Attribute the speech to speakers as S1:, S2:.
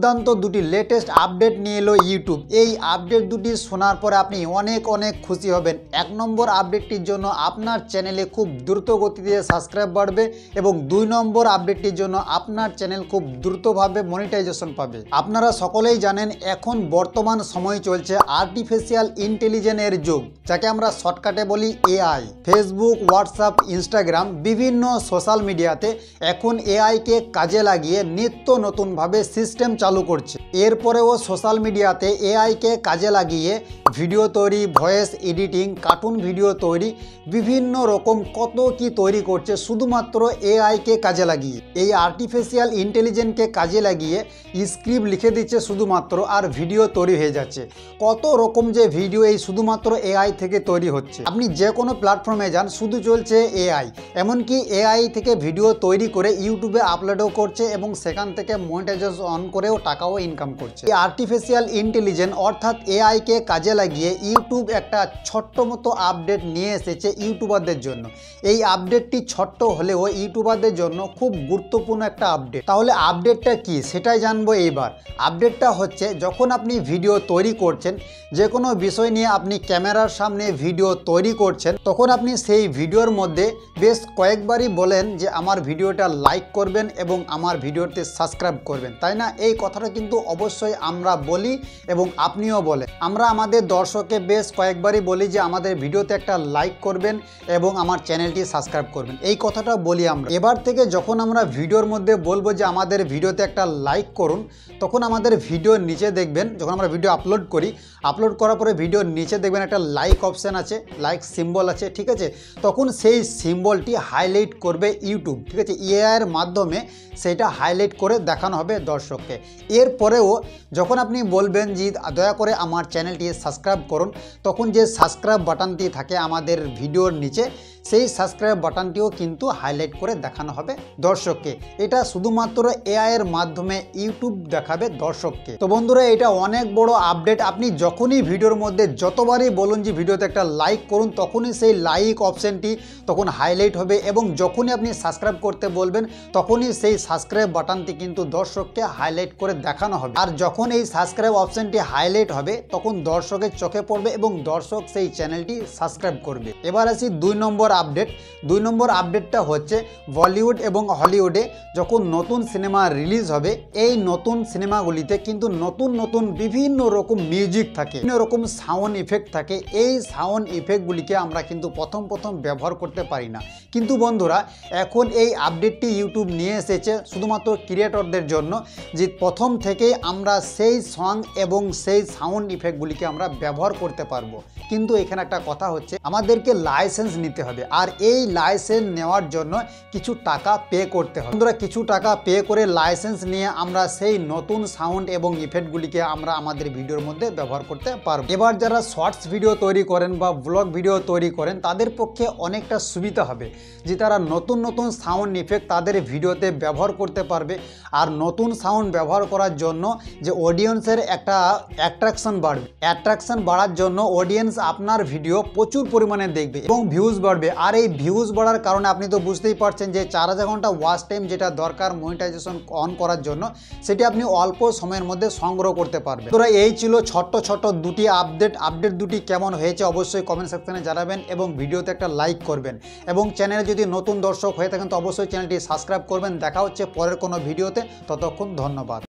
S1: দুর্দান্ত দুটি latest update নিয়ে এলো ইউটিউব। এই আপডেট দুটি শোনার পরে আপনি অনেক খুশি হবেন। 1 নম্বর আপডেটটির জন্য আপনার চ্যানেলে খুব দ্রুত গতিতে সাবস্ক্রাইব বাড়বে এবং 2 নম্বর আপডেটটির জন্য আপনার চ্যানেল খুব দ্রুতভাবে মনিটাইজেশন পাবে। আপনারা সকলেই জানেন এখন বর্তমান সময় চলছে আর্টিফিশিয়াল ইন্টেলিজেন্সের যুগ, যাকে আমরা শর্টকাটে বলি এআই। ফেসবুক, হোয়াটসঅ্যাপ, ইনস্টাগ্রাম বিভিন্ন সোশ্যাল মিডিয়াতে এখন এআইকে কাজে লাগিয়ে নিত্য নতুনভাবে সিস্টেম চালু করছে। এরপরেও সোশ্যাল মিডিয়াতে এআইকে কাজে লাগিয়ে ভিডিও তৈরি, ভয়েস এডিটিং, কার্টুন ভিডিও তৈরি, বিভিন্ন রকম কত কি তৈরি করছে শুধুমাত্র এআইকে কাজে লাগিয়ে। এই আর্টিফিশিয়াল ইন্টেলিজেন্সকে কাজে লাগিয়ে স্ক্রিপ্ট লিখে দিচ্ছে শুধুমাত্র, আর ভিডিও তৈরি হয়ে যাচ্ছে। কত রকম যে ভিডিও এই শুধুমাত্র এআই থেকে তৈরি হচ্ছে। আপনি যে কোনো প্ল্যাটফর্মে যান শুধু চলছে এআই। এমনকি এআই থেকে ভিডিও তৈরি করে ইউটিউবে আপলোডও করছে এবং সেখান থেকে মনিটাইজেশন অন করেও টাকাও ইনকাম করছে। এই আর্টিফিশিয়াল ইন্টেলিজেন্স অর্থাৎ এআইকে কাজে লাগিয়ে ইউটিউব একটা ছোট্ট মতো আপডেট নিয়ে এসেছে ইউটিউবারদের জন্য। এই আপডেটটি ছোট্ট হলেও ইউটিউবারদের জন্য খুব গুরুত্বপূর্ণ একটা আপডেট। তাহলে আপডেটটা কি সেটাই জানবো এইবার। আপডেটটা হচ্ছে, যখন আপনি ভিডিও তৈরি করছেন, যে কোনো বিষয় নিয়ে আপনি ক্যামেরার সামনে ভিডিও তৈরি করছেন, তখন আপনি সেই ভিডিওর মধ্যে বেশ কয়েকবারই বলেন যে আমার ভিডিওটা লাইক করবেন এবং আমার ভিডিওতে সাবস্ক্রাইব করবেন, তাই না? এই কথাটা কিন্তু অবশ্যই আমরা বলি এবং আপনিও বলেন। আমরা আমাদের দর্শককে বেশ কয়েকবারই বলি যে আমাদের ভিডিওতে একটা লাইক করবেন এবং আমার চ্যানেলটি সাবস্ক্রাইব করবেন, এই কথাটা বলি আমরা। এবার থেকে যখন আমরা ভিডিওর মধ্যে বলবো যে আমাদের ভিডিওতে একটা লাইক করুন, তখন আমাদের ভিডিওর নিচে দেখবেন, যখন আমরা ভিডিও আপলোড করি, আপলোড করার পরে ভিডিওর নিচে দেখবেন একটা লাইক অপশান আছে, লাইক সিম্বল আছে, ঠিক আছে? তখন সেই সিম্বলটি হাইলাইট করবে ইউটিউব, ঠিক আছে? এআইয়ের মাধ্যমে সেটা হাইলাইট করে দেখানো হবে দর্শককে। এরপরেও যখন আপনি বলবেন যে দয়া করে আমার চ্যানেলটি সাবস্ক্রাইব করুন, তখন যে সাবস্ক্রাইব বাটনটি থাকে আমাদের ভিডিওর নিচে, সেই সাবস্ক্রাইব বাটনটিও কিন্তু হাইলাইট করে দেখানো হবে দর্শককে। এটা শুধুমাত্র এআইয়ের মাধ্যমে ইউটিউব দেখাবে দর্শককে। তো বন্ধুরা, এটা অনেক বড় আপডেট। আপনি যখনই ভিডিওর মধ্যে যতবারই বলুন যে ভিডিওতে একটা লাইক করুন, তখনই সেই লাইক অপশানটি তখন হাইলাইট হবে এবং যখনই আপনি সাবস্ক্রাইব করতে বলবেন, তখনই সেই সাবস্ক্রাইব বাটনটি কিন্তু দর্শককে হাইলাইট করে দেখানো হবে। আর যখন এই সাবস্ক্রাইব অপশানটি হাইলাইট হবে, তখন দর্শকের চোখে পড়বে এবং দর্শক সেই চ্যানেলটি সাবস্ক্রাইব করবে। এবার আসি 2 নম্বর আপডেট। 2 নম্বর আপডেটটা হচ্ছে, বলিউড এবং হলিউডে যখন নতুন সিনেমা রিলিজ হবে, এই নতুন সিনেমাগুলিতে কিন্তু নতুন বিভিন্ন রকম মিউজিক থাকে, বিভিন্ন রকম সাউন্ড ইফেক্ট থাকে। এই সাউন্ড ইফেক্টগুলিকে আমরা কিন্তু প্রথম ব্যবহার করতে পারি না। কিন্তু বন্ধুরা, এখন এই আপডেটটি ইউটিউব নিয়ে এসেছে শুধুমাত্র ক্রিয়েটরদের জন্য, যে প্রথম থেকেই আমরা সেই সং এবং সেই সাউন্ড ইফেক্টগুলিকে আমরা ব্যবহার করতে পারবো। কিন্তু এখানে একটা কথা হচ্ছে, আমাদেরকে লাইসেন্স নিতে হবে, আর এই লাইসেন্স নেওয়ার জন্য কিছু টাকা পে করতে হবে। বন্ধুরা, কিছু টাকা পে করে লাইসেন্স নিয়ে আমরা সেই নতুন সাউন্ড এবং ইফেক্টগুলিকে আমরা আমাদের ভিডিওর মধ্যে ব্যবহার করতে পারবো। এবার যারা শর্টস ভিডিও তৈরি করেন বা ব্লগ ভিডিও তৈরি করেন, তাদের পক্ষে অনেকটা সুবিধা হবে যে তারা নতুন সাউন্ড ইফেক্ট তাদের ভিডিওতে ব্যবহার করতে পারবে। আর নতুন সাউন্ড ব্যবহার করার জন্য যে অডিয়েন্সের একটা অ্যাট্রাকশন বাড়বে, অ্যাট্রাকশন বাড়ার জন্য অডিয়েন্স আপনার ভিডিও প্রচুর পরিমাণে দেখবে এবং ভিউজ বাড়বে। আর এই ভিউজ বাড়ার কারণে আপনি তো বুঝতেই পারছেন যে 4000 ঘন্টা ওয়াচ টাইম যেটা দরকার মনিটাইজেশন অন করার জন্য, সেটি আপনি অল্প সময়ের মধ্যে সংগ্রহ করতে পারবেন। তো এই ছিল ছোট্ট দুটি আপডেট দুটি কেমন হয়েছে অবশ্যই কমেন্ট সেকশনে জানাবেন এবং ভিডিওতে একটা লাইক করবেন এবং চ্যানেলে যদি নতুন দর্শক হয়ে থাকেন তো অবশ্যই চ্যানেলটি সাবস্ক্রাইব করবেন। দেখা হচ্ছে পরের কোনো ভিডিওতে, ততক্ষণ ধন্যবাদ।